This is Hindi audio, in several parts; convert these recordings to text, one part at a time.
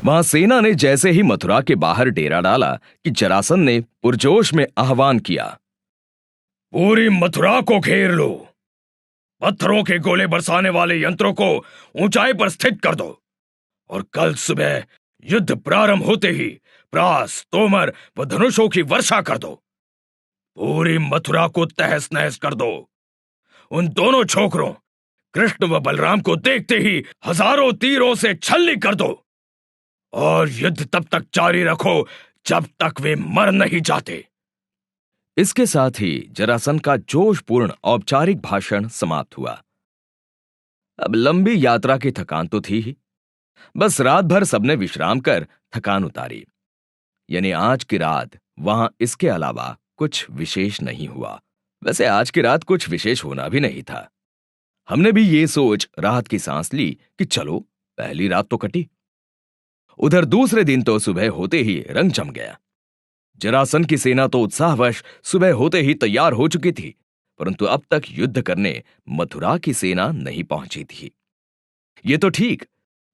वहां सेना ने जैसे ही मथुरा के बाहर डेरा डाला कि जरासंध ने पुरजोश में आह्वान किया, पूरी मथुरा को घेर लो, पत्थरों के गोले बरसाने वाले यंत्रों को ऊंचाई पर स्थित कर दो और कल सुबह युद्ध प्रारंभ होते ही प्रास, तोमर व धनुषों की वर्षा कर दो। पूरी मथुरा को तहस नहस कर दो। उन दोनों छोकरों कृष्ण व बलराम को देखते ही हजारों तीरों से छलनी कर दो और युद्ध तब तक जारी रखो जब तक वे मर नहीं जाते। इसके साथ ही जरासंध का जोशपूर्ण औपचारिक भाषण समाप्त हुआ। अब लंबी यात्रा की थकान तो थी ही, बस रात भर सबने विश्राम कर थकान उतारी। यानी आज की रात वहां इसके अलावा कुछ विशेष नहीं हुआ। वैसे आज की रात कुछ विशेष होना भी नहीं था। हमने भी ये सोच राहत की सांस ली कि चलो पहली रात तो कटी। उधर दूसरे दिन तो सुबह होते ही रंग जम गया। जरासंध की सेना तो उत्साहवश सुबह होते ही तैयार हो चुकी थी, परंतु अब तक युद्ध करने मथुरा की सेना नहीं पहुंची थी। ये तो ठीक,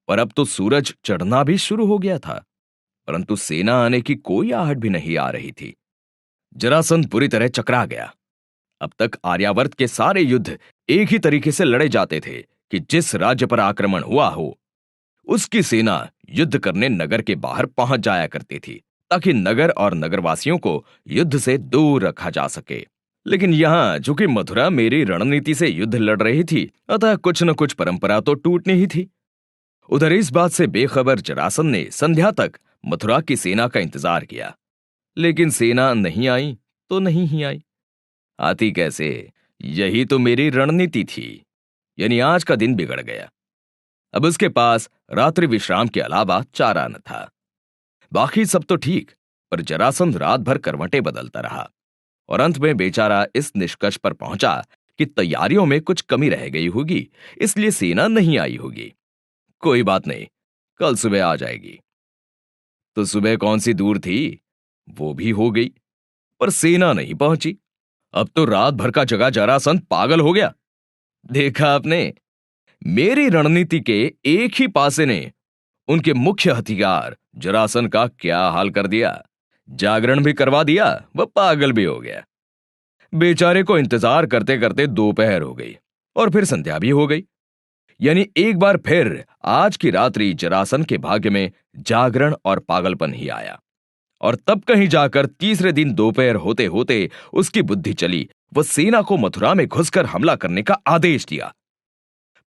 पर अब तो सूरज चढ़ना भी शुरू हो गया था, परंतु सेना आने की कोई आहट भी नहीं आ रही थी। जरासंध पूरी तरह चकरा गया। अब तक आर्यावर्त के सारे युद्ध एक ही तरीके से लड़े जाते थे कि जिस राज्य पर आक्रमण हुआ हो उसकी सेना युद्ध करने नगर के बाहर पहुंच जाया करती थी, ताकि नगर और नगरवासियों को युद्ध से दूर रखा जा सके। लेकिन यहां चूंकि मथुरा मेरी रणनीति से युद्ध लड़ रही थी, अतः कुछ न कुछ परंपरा तो टूटनी ही थी। उधर इस बात से बेखबर जरासंध ने संध्या तक मथुरा की सेना का इंतजार किया, लेकिन सेना नहीं आई तो नहीं ही आई। आती कैसे, यही तो मेरी रणनीति थी। यानी आज का दिन बिगड़ गया। अब उसके पास रात्रि विश्राम के अलावा चारा न था। बाकी सब तो ठीक, पर जरासंध रात भर करवटें बदलता रहा और अंत में बेचारा इस निष्कर्ष पर पहुंचा कि तैयारियों में कुछ कमी रह गई होगी, इसलिए सेना नहीं आई होगी। कोई बात नहीं, कल सुबह आ जाएगी। तो सुबह कौन सी दूर थी, वो भी हो गई, पर सेना नहीं पहुंची। अब तो रात भर का जगा जरासंध पागल हो गया। देखा आपने, मेरी रणनीति के एक ही पासे ने उनके मुख्य हथियार जरासंध का क्या हाल कर दिया। जागरण भी करवा दिया, वह पागल भी हो गया। बेचारे को इंतजार करते करते दोपहर हो गई और फिर संध्या भी हो गई। यानी एक बार फिर आज की रात्रि जरासंध के भाग्य में जागरण और पागलपन ही आया। और तब कहीं जाकर तीसरे दिन दोपहर होते होते उसकी बुद्धि चली, वह सेना को मथुरा में घुसकर हमला करने का आदेश दिया।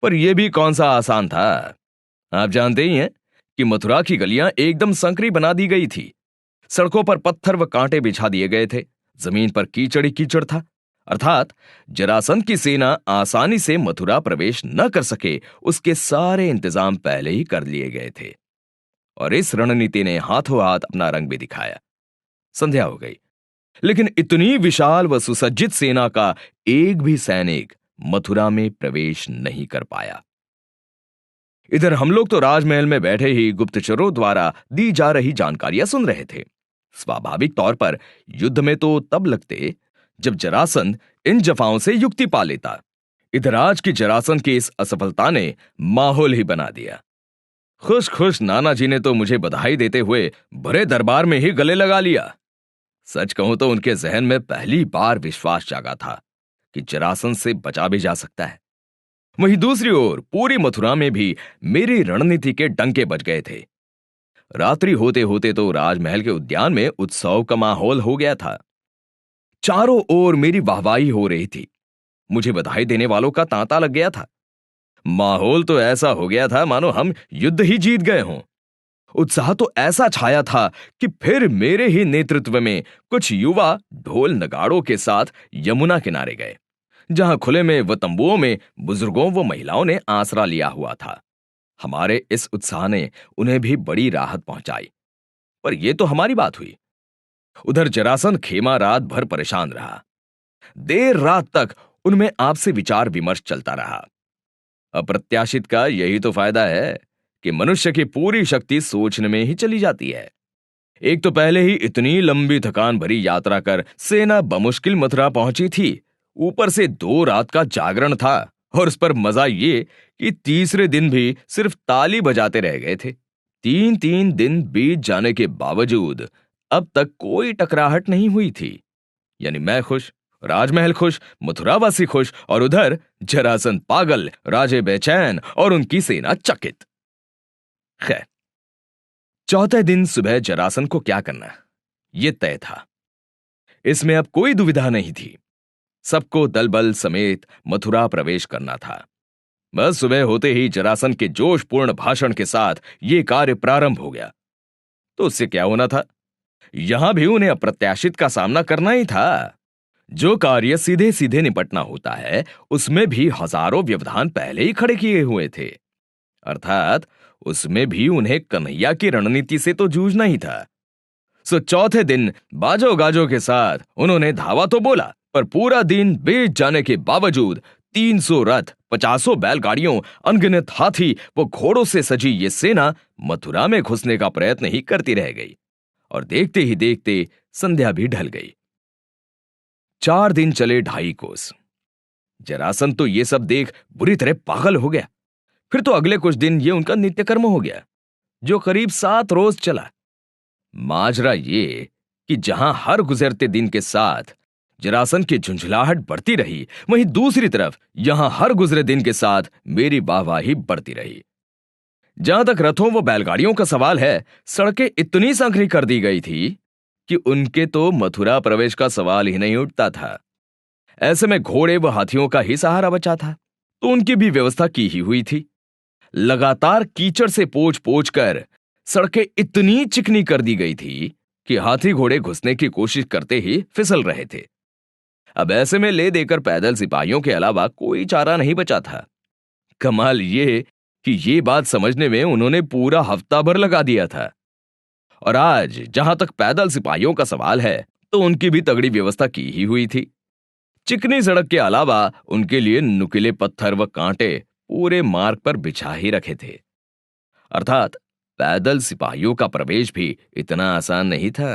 पर यह भी कौन सा आसान था। आप जानते ही हैं कि मथुरा की गलियां एकदम संकरी बना दी गई थी। सड़कों पर पत्थर व कांटे बिछा दिए गए थे, जमीन पर कीचड़ ही कीचड़ था। अर्थात जरासंध की सेना आसानी से मथुरा प्रवेश न कर सके, उसके सारे इंतजाम पहले ही कर लिए गए थे। और इस रणनीति ने हाथों हाथ अपना रंग भी दिखाया। संध्या हो गई, लेकिन इतनी विशाल व सुसज्जित सेना का एक भी सैनिक मथुरा में प्रवेश नहीं कर पाया। इधर हम लोग तो राजमहल में बैठे ही गुप्तचरों द्वारा दी जा रही जानकारियां सुन रहे थे। स्वाभाविक तौर पर युद्ध में तो तब लगते जब जरासंध इन जफाओं से युक्ति पा लेता। इधर आज की जरासंध की इस असफलता ने माहौल ही बना दिया। खुश खुश नाना जी ने तो मुझे बधाई देते हुए भरे दरबार में ही गले लगा लिया। सच कहूं तो उनके जहन में पहली बार विश्वास जागा था कि जरासंध से बचा भी जा सकता है। वहीं दूसरी ओर पूरी मथुरा में भी मेरी रणनीति के डंके बज गए थे। रात्रि होते होते तो राजमहल के उद्यान में उत्सव का माहौल हो गया था। चारों ओर मेरी वाहवाही हो रही थी। मुझे बधाई देने वालों का तांता लग गया था। माहौल तो ऐसा हो गया था मानो हम युद्ध ही जीत गए हों। उत्साह तो ऐसा छाया था कि फिर मेरे ही नेतृत्व में कुछ युवा ढोल नगाड़ों के साथ यमुना किनारे गए, जहां खुले में व तंबुओं में बुजुर्गों व महिलाओं ने आसरा लिया हुआ था। हमारे इस उत्साह ने उन्हें भी बड़ी राहत पहुंचाई। पर यह तो हमारी बात हुई। उधर जरासंध खेमा रात भर परेशान रहा। देर रात तक उनमें आपसे विचार विमर्श चलता रहा। अप्रत्याशित का यही तो फायदा है कि मनुष्य की पूरी शक्ति सोचने में ही चली जाती है। एक तो पहले ही इतनी लंबी थकान भरी यात्रा कर सेना बमुश्किल मथुरा पहुंची थी, ऊपर से 2 रात का जागरण था, और उस पर मजा ये कि तीसरे दिन भी सिर्फ ताली बजाते रह गए थे। तीन तीन दिन बीत जाने के बावजूद अब तक कोई टकराहट नहीं हुई थी। यानी मैं खुश, राजमहल खुश, मथुरावासी खुश, और उधर जरासंध पागल, राजे बेचैन और उनकी सेना चकित। खैर, चौथे दिन सुबह जरासंध को क्या करना यह तय था। इसमें अब कोई दुविधा नहीं थी। सबको दल बल समेत मथुरा प्रवेश करना था। बस सुबह होते ही जरासंध के जोशपूर्ण भाषण के साथ यह कार्य प्रारंभ हो गया। तो उससे क्या होना था, यहां भी उन्हें अप्रत्याशित का सामना करना ही था। जो कार्य सीधे सीधे निपटना होता है उसमें भी हजारों व्यवधान पहले ही खड़े किए हुए थे। अर्थात उसमें भी उन्हें कन्हैया की रणनीति से तो जूझना ही था। सो चौथे दिन बाजो गाजो के साथ उन्होंने धावा तो बोला, पर पूरा दिन बीत जाने के बावजूद 300 रथ, 50 बैलगाड़ियों, अनगिनत हाथी व घोड़ों से सजी ये सेना मथुरा में घुसने का प्रयत्न ही करती रह गई। और देखते ही देखते संध्या भी ढल गई। 4 दिन चले 2.5 कोस। जरासंध तो ये सब देख बुरी तरह पागल हो गया। फिर तो अगले कुछ दिन ये उनका नित्यकर्म हो गया, जो करीब 7 रोज चला। माजरा ये कि जहां हर गुजरते दिन के साथ जरासंध की झुंझलाहट बढ़ती रही, वहीं दूसरी तरफ यहां हर गुजरे दिन के साथ मेरी वाहवाही बढ़ती रही। जहां तक रथों व बैलगाड़ियों का सवाल है, सड़कें इतनी संकरी कर दी गई थी कि उनके तो मथुरा प्रवेश का सवाल ही नहीं उठता था। ऐसे में घोड़े व हाथियों का ही सहारा बचा था, तो उनकी भी व्यवस्था की ही हुई थी। लगातार कीचड़ से पोंछ पोंछ कर सड़कें इतनी चिकनी कर दी गई थी कि हाथी घोड़े घुसने की कोशिश करते ही फिसल रहे थे। अब ऐसे में ले देकर पैदल सिपाहियों के अलावा कोई चारा नहीं बचा था। कमाल ये कि ये बात समझने में उन्होंने पूरा हफ्ता भर लगा दिया था। और आज जहां तक पैदल सिपाहियों का सवाल है, तो उनकी भी तगड़ी व्यवस्था की ही हुई थी। चिकनी सड़क के अलावा उनके लिए नुकीले पत्थर व कांटे पूरे मार्ग पर बिछा ही रखे थे। अर्थात पैदल सिपाहियों का प्रवेश भी इतना आसान नहीं था।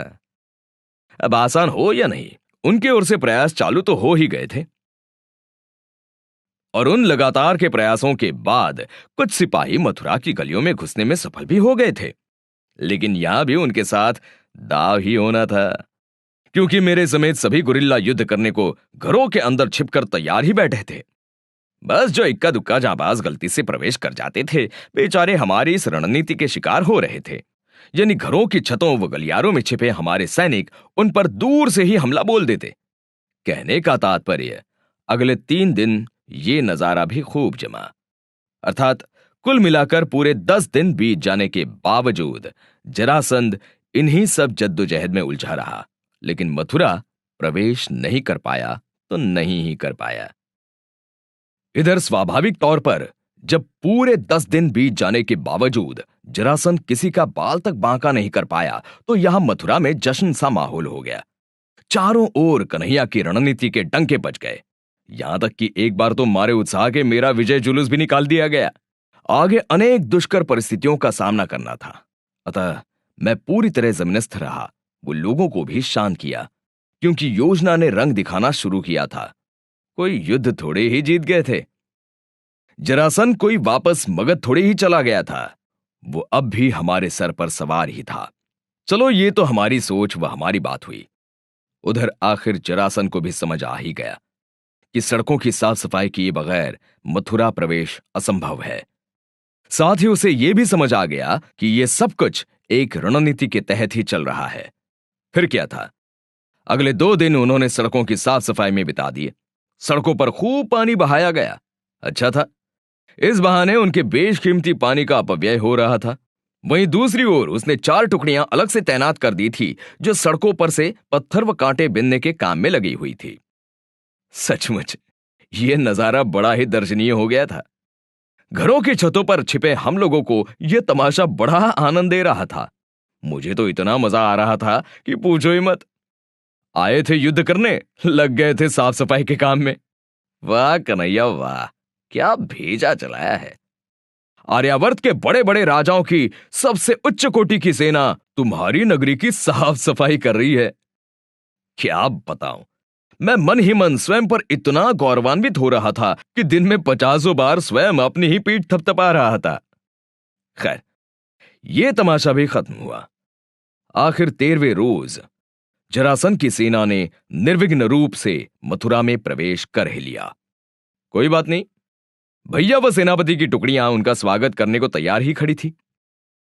अब आसान हो या नहीं, उनकी ओर से प्रयास चालू तो हो ही गए थे। और उन लगातार के प्रयासों के बाद कुछ सिपाही मथुरा की गलियों में घुसने में सफल भी हो गए थे। लेकिन यहां भी उनके साथ दाव ही होना था, क्योंकि मेरे समेत सभी गुरिल्ला युद्ध करने को घरों के अंदर छिपकर तैयार ही बैठे थे। बस जो इक्का दुक्का जाबाज गलती से प्रवेश कर जाते थे, बेचारे हमारी इस रणनीति के शिकार हो रहे थे। यानी घरों की छतों व गलियारों में छिपे हमारे सैनिक उन पर दूर से ही हमला बोल देते। कहने का तात्पर्य, अगले 3 दिन ये नजारा भी खूब जमा। अर्थात कुल मिलाकर पूरे 10 दिन बीत जाने के बावजूद जरासंध इन्हीं सब जद्दोजहद में उलझा रहा, लेकिन मथुरा प्रवेश नहीं कर पाया तो नहीं ही कर पाया। इधर स्वाभाविक तौर पर जब पूरे 10 दिन बीत जाने के बावजूद जरासंध किसी का बाल तक बांका नहीं कर पाया, तो यहां मथुरा में जश्न सा माहौल हो गया। चारों ओर कन्हैया की रणनीति के डंके बज गए। यहां तक कि एक बार तो मारे उत्साह के मेरा विजय जुलूस भी निकाल दिया गया। आगे अनेक दुष्कर परिस्थितियों का सामना करना था, अतः मैं पूरी तरह जमीनस्थ रहा, वो लोगों को भी शांत किया, क्योंकि योजना ने रंग दिखाना शुरू किया था। कोई युद्ध थोड़े ही जीत गए थे। जरासंध कोई वापस मगध थोड़े ही चला गया था, वो अब भी हमारे सर पर सवार ही था। चलो ये तो हमारी सोच व हमारी बात हुई। उधर आखिर जरासंध को भी समझ आ ही गया कि सड़कों की साफ सफाई किए बगैर मथुरा प्रवेश असंभव है। साथ ही उसे यह भी समझ आ गया कि यह सब कुछ एक रणनीति के तहत ही चल रहा है। फिर क्या था, अगले 2 दिन उन्होंने सड़कों की साफ सफाई में बिता दिए। सड़कों पर खूब पानी बहाया गया। अच्छा था, इस बहाने उनके बेशकीमती पानी का अपव्यय हो रहा था। वहीं दूसरी ओर उसने 4 टुकड़ियां अलग से तैनात कर दी थी, जो सड़कों पर से पत्थर व कांटे बिनने के काम में लगी हुई थी। सचमुच यह नजारा बड़ा ही दर्शनीय हो गया था। घरों की छतों पर छिपे हम लोगों को यह तमाशा बड़ा आनंद दे रहा था। मुझे तो इतना मजा आ रहा था कि पूछो ही मत। आए थे युद्ध करने, लग गए थे साफ सफाई के काम में। वाह कन्हैया वाह, क्या भेजा चलाया है। आर्यावर्त के बड़े बड़े राजाओं की सबसे उच्च कोटि की सेना तुम्हारी नगरी की साफ सफाई कर रही है। क्या बताऊं, मैं मन ही मन स्वयं पर इतना गौरवान्वित हो रहा था कि दिन में 50 बार स्वयं अपनी ही पीठ थपथपा रहा था। खैर, ये तमाशा भी खत्म हुआ। आखिर 13वें रोज जरासंध की सेना ने निर्विघ्न रूप से मथुरा में प्रवेश कर ही लिया। कोई बात नहीं, भैया व सेनापति की टुकड़ियां उनका स्वागत करने को तैयार ही खड़ी थी।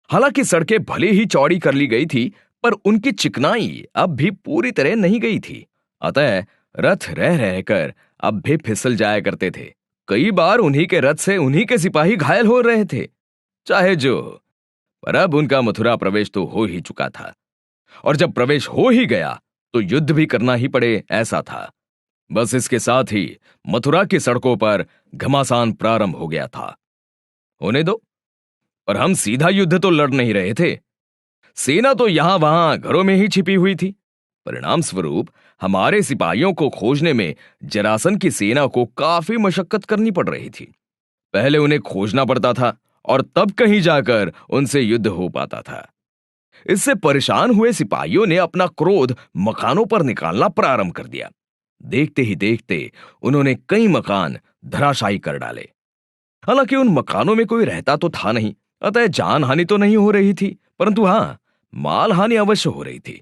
हालांकि सड़कें भले ही चौड़ी कर ली गई थी, पर उनकी चिकनाई अब भी पूरी तरह नहीं गई थी। अतः रथ रह रहकर अब भी फिसल जाया करते थे। कई बार उन्हीं के रथ से उन्हीं के सिपाही घायल हो रहे थे। चाहे जो हो, पर अब उनका मथुरा प्रवेश तो हो ही चुका था, और जब प्रवेश हो ही गया तो युद्ध भी करना ही पड़े, ऐसा था। बस इसके साथ ही मथुरा की सड़कों पर घमासान प्रारंभ हो गया था। होने दो, पर हम सीधा युद्ध तो लड़ नहीं रहे थे। सेना तो यहां वहां घरों में ही छिपी हुई थी। परिणाम स्वरूप हमारे सिपाहियों को खोजने में जरासंध की सेना को काफी मशक्कत करनी पड़ रही थी। पहले उन्हें खोजना पड़ता था और तब कहीं जाकर उनसे युद्ध हो पाता था। इससे परेशान हुए सिपाहियों ने अपना क्रोध मकानों पर निकालना प्रारंभ कर दिया। देखते ही देखते उन्होंने कई मकान धराशायी कर डाले। हालांकि उन मकानों में कोई रहता तो था नहीं, अतः जान हानि तो नहीं हो रही थी, परंतु हां, माल हानि अवश्य हो रही थी।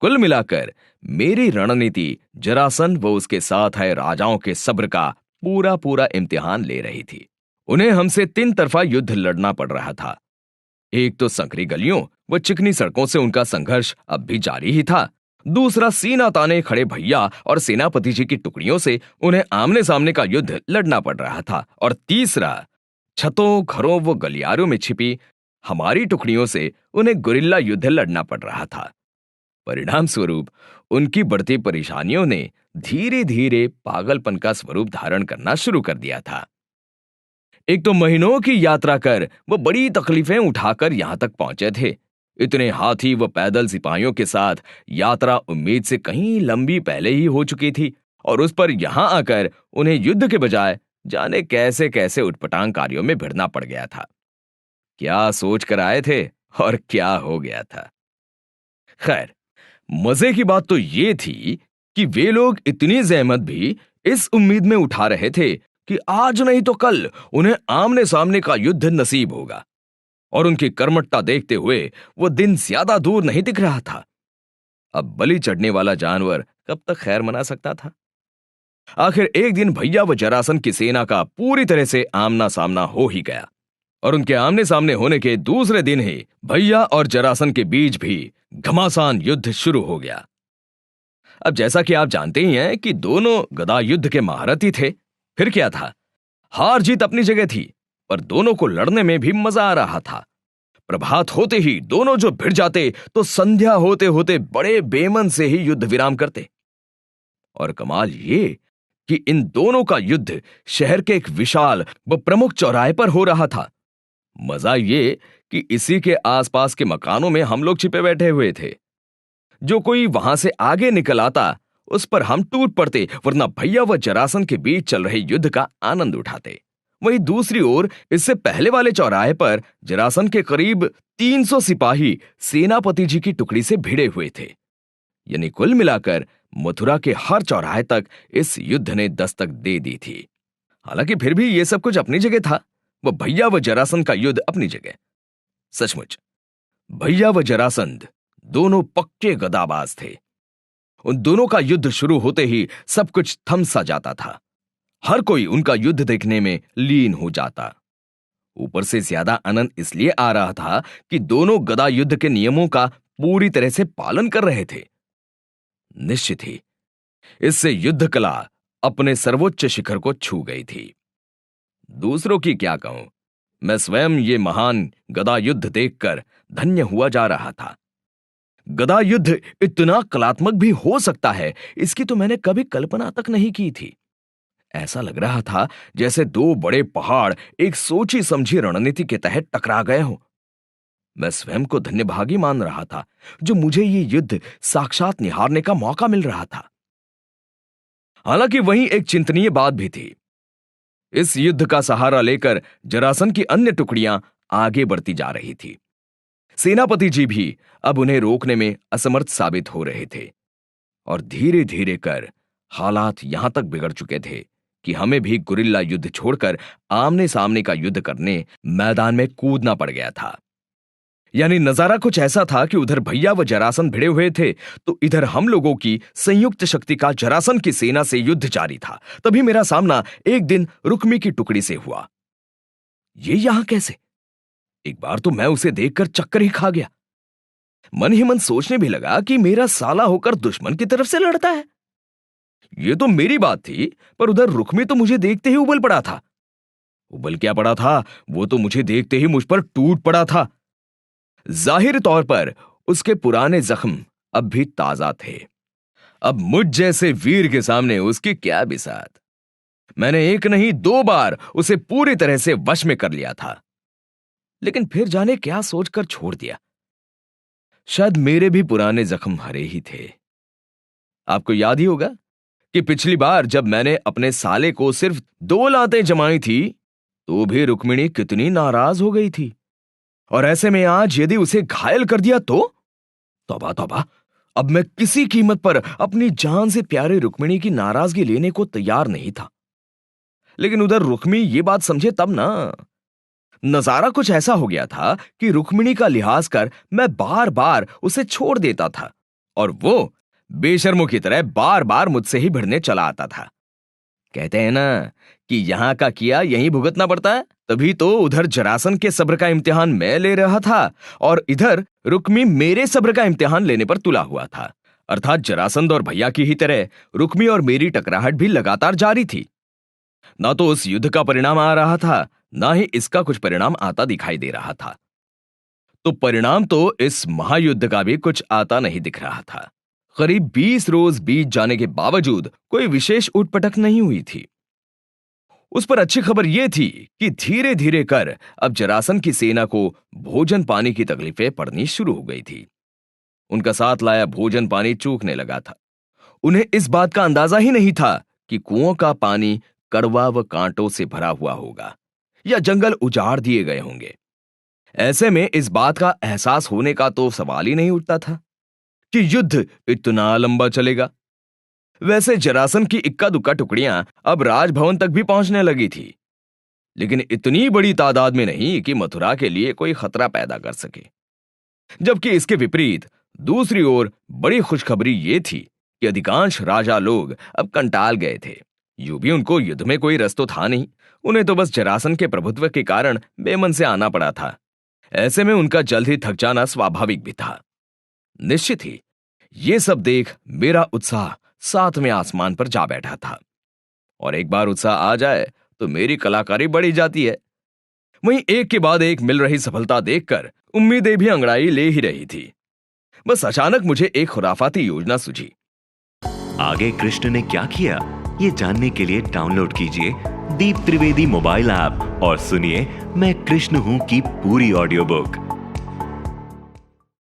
कुल मिलाकर मेरी रणनीति जरासंध व उसके साथ आए राजाओं के सब्र का पूरा पूरा इम्तिहान ले रही थी। उन्हें हमसे 3 तरफा युद्ध लड़ना पड़ रहा था। एक तो संकरी गलियों व चिकनी सड़कों से उनका संघर्ष अब भी जारी ही था। दूसरा सीना ताने खड़े भैया और सेनापति जी की टुकड़ियों से उन्हें आमने सामने का युद्ध लड़ना पड़ रहा था। और तीसरा छतों, घरों व गलियारों में छिपी हमारी टुकड़ियों से उन्हें गुरिल्ला युद्ध लड़ना पड़ रहा था। परिणाम स्वरूप उनकी बढ़ती परेशानियों ने धीरे धीरे पागलपन का स्वरूप धारण करना शुरू कर दिया था। एक तो महीनों की यात्रा कर वो बड़ी तकलीफें उठाकर यहां तक पहुंचे थे। इतने हाथी व पैदल सिपाहियों के साथ यात्रा उम्मीद से कहीं लंबी पहले ही हो चुकी थी, और उस पर यहां आकर उन्हें युद्ध के बजाय जाने कैसे कैसे उटपटांग कार्यों में भिड़ना पड़ गया था। क्या सोच कर आए थे और क्या हो गया था। खैर, मजे की बात तो ये थी कि वे लोग इतनी जहमत भी इस उम्मीद में उठा रहे थे कि आज नहीं तो कल उन्हें आमने सामने का युद्ध नसीब होगा, और उनकी कर्मठता देखते हुए वो दिन ज्यादा दूर नहीं दिख रहा था। अब बलि चढ़ने वाला जानवर कब तक खैर मना सकता था। आखिर एक दिन भैया व जरासंध की सेना का पूरी तरह से आमना सामना हो ही गया, और उनके आमने सामने होने के दूसरे दिन ही भैया और जरासंध के बीच भी घमासान युद्ध शुरू हो गया। अब जैसा कि आप जानते ही हैं कि दोनों गदा युद्ध के महारथी थे। फिर क्या था, हार जीत अपनी जगह थी, पर दोनों को लड़ने में भी मजा आ रहा था। प्रभात होते ही दोनों जो भिड़ जाते तो संध्या होते होते बड़े बेमन से ही युद्ध विराम करते। और कमाल ये कि इन दोनों का युद्ध शहर के एक विशाल व प्रमुख चौराहे पर हो रहा था। मजा ये कि इसी के आसपास के मकानों में हम लोग छिपे बैठे हुए थे। जो कोई वहां से आगे निकल आता उस पर हम टूट पड़ते, वरना भैया व जरासंध के बीच चल रहे युद्ध का आनंद उठाते। वहीं दूसरी ओर इससे पहले वाले चौराहे पर जरासंध के करीब 300 सिपाही सेनापति जी की टुकड़ी से भिड़े हुए थे। यानी कुल मिलाकर मथुरा के हर चौराहे तक इस युद्ध ने दस्तक दे दी थी। हालांकि फिर भी यह सब कुछ अपनी जगह था, वह भैया व जरासंध का युद्ध अपनी जगह। सचमुच भैया व जरासंध दोनों पक्के गदाबाज थे। उन दोनों का युद्ध शुरू होते ही सब कुछ थम सा जाता था। हर कोई उनका युद्ध देखने में लीन हो जाता। ऊपर से ज्यादा आनंद इसलिए आ रहा था कि दोनों गदा युद्ध के नियमों का पूरी तरह से पालन कर रहे थे। निश्चित ही इससे युद्ध कला अपने सर्वोच्च शिखर को छू गई थी। दूसरों की क्या कहूं, मैं स्वयं ये महान गदा युद्ध देखकर धन्य हुआ जा रहा था। गदा युद्ध इतना कलात्मक भी हो सकता है, इसकी तो मैंने कभी कल्पना तक नहीं की थी। ऐसा लग रहा था जैसे 2 बड़े पहाड़ एक सोची समझी रणनीति के तहत टकरा गए हों। मैं स्वयं को धन्यभागी मान रहा था जो मुझे ये युद्ध साक्षात निहारने का मौका मिल रहा था। हालांकि वहीं एक चिंतनीय बात भी थी। इस युद्ध का सहारा लेकर जरासंध की अन्य टुकड़ियां आगे बढ़ती जा रही थी। सेनापति जी भी अब उन्हें रोकने में असमर्थ साबित हो रहे थे, और धीरे धीरे कर हालात यहां तक बिगड़ चुके थे कि हमें भी गुरिल्ला युद्ध छोड़कर आमने सामने का युद्ध करने मैदान में कूदना पड़ गया था। यानी नजारा कुछ ऐसा था कि उधर भैया व जरासन भिड़े हुए थे, तो इधर हम लोगों की संयुक्त शक्ति का जरासन की सेना से युद्ध जारी था। तभी मेरा सामना एक दिन रुक्मी की टुकड़ी से हुआ। ये यहां कैसे? एक बार तो मैं उसे देखकर चक्कर ही खा गया। मन ही मन सोचने भी लगा कि मेरा साला होकर दुश्मन की तरफ से लड़ता है। ये तो मेरी बात थी, पर उधर रुक्मी तो मुझे देखते ही उबल पड़ा था। उबल क्या पड़ा था, वो तो मुझे देखते ही मुझ पर टूट पड़ा था। जाहिर तौर पर उसके पुराने जख्म अब भी ताजा थे। अब मुझ जैसे वीर के सामने उसकी क्या बिसात। मैंने एक नहीं 2 बार उसे पूरी तरह से वश में कर लिया था, लेकिन फिर जाने क्या सोचकर छोड़ दिया। शायद मेरे भी पुराने जख्म हरे ही थे। आपको याद ही होगा कि पिछली बार जब मैंने अपने साले को सिर्फ 2 लातें जमाई थी, तो भी रुक्मिणी कितनी नाराज हो गई थी। और ऐसे में आज यदि उसे घायल कर दिया तो तौबा तौबा, अब मैं किसी कीमत पर अपनी जान से प्यारे रुक्मिणी की नाराजगी लेने को तैयार नहीं था। लेकिन उधर रुक्मी ये बात समझे तब ना। नजारा कुछ ऐसा हो गया था कि रुक्मिणी का लिहाज कर मैं बार बार उसे छोड़ देता था, और वो बेशर्मों की तरह बार बार मुझसे ही भिड़ने चला आता था। कहते हैं ना कि यहां का किया यहीं भुगतना पड़ता है। तभी तो उधर जरासन के सब्र का इम्तिहान मैं ले रहा था, और इधर रुक्मी मेरे सब्र का इम्तिहान लेने पर तुला हुआ था। अर्थात जरासंध और भैया की ही तरह रुक्मी और मेरी टकराहट भी लगातार जारी थी। ना तो उस युद्ध का परिणाम आ रहा था, ना ही इसका कुछ परिणाम आता दिखाई दे रहा था। तो परिणाम तो इस महायुद्ध का भी कुछ आता नहीं दिख रहा था। करीब 20 रोज बीत जाने के बावजूद कोई विशेष उठपटक नहीं हुई थी। उस पर अच्छी खबर यह थी कि धीरे धीरे कर अब जरासन की सेना को भोजन पानी की तकलीफें पड़नी शुरू हो गई थी। उनका साथ लाया भोजन पानी चूकने लगा था। उन्हें इस बात का अंदाजा ही नहीं था कि कुओं का पानी कड़वा व कांटों से भरा हुआ होगा या जंगल उजाड़ दिए गए होंगे। ऐसे में इस बात का एहसास होने का तो सवाल ही नहीं उठता था कि युद्ध इतना लंबा चलेगा। वैसे जरासन की इक्का दुक्का टुकड़ियां अब राजभवन तक भी पहुंचने लगी थी, लेकिन इतनी बड़ी तादाद में नहीं कि मथुरा के लिए कोई खतरा पैदा कर सके। जबकि इसके विपरीत दूसरी ओर बड़ी खुशखबरी ये थी कि अधिकांश राजा लोग अब कंटाल गए थे। यूं भी उनको युद्ध में कोई रस तो था नहीं, उन्हें तो बस जरासन के प्रभुत्व के कारण बेमन से आना पड़ा था। ऐसे में उनका जल्द ही थक जाना स्वाभाविक भी था। निश्चित ही ये सब देख मेरा उत्साह 7वें आसमान पर जा बैठा था, और एक बार उत्साह आ जाए तो मेरी कलाकारी बढ़ी जाती है। वहीं एक के बाद एक मिल रही सफलता देखकर उम्मीदें भी अंगड़ाई ले ही रही थी। बस अचानक मुझे एक खुराफाती योजना सूझी। आगे कृष्ण ने क्या किया, ये जानने के लिए डाउनलोड कीजिए दीप त्रिवेदी मोबाइल ऐप और सुनिए मैं कृष्ण हूं की पूरी ऑडियो बुक।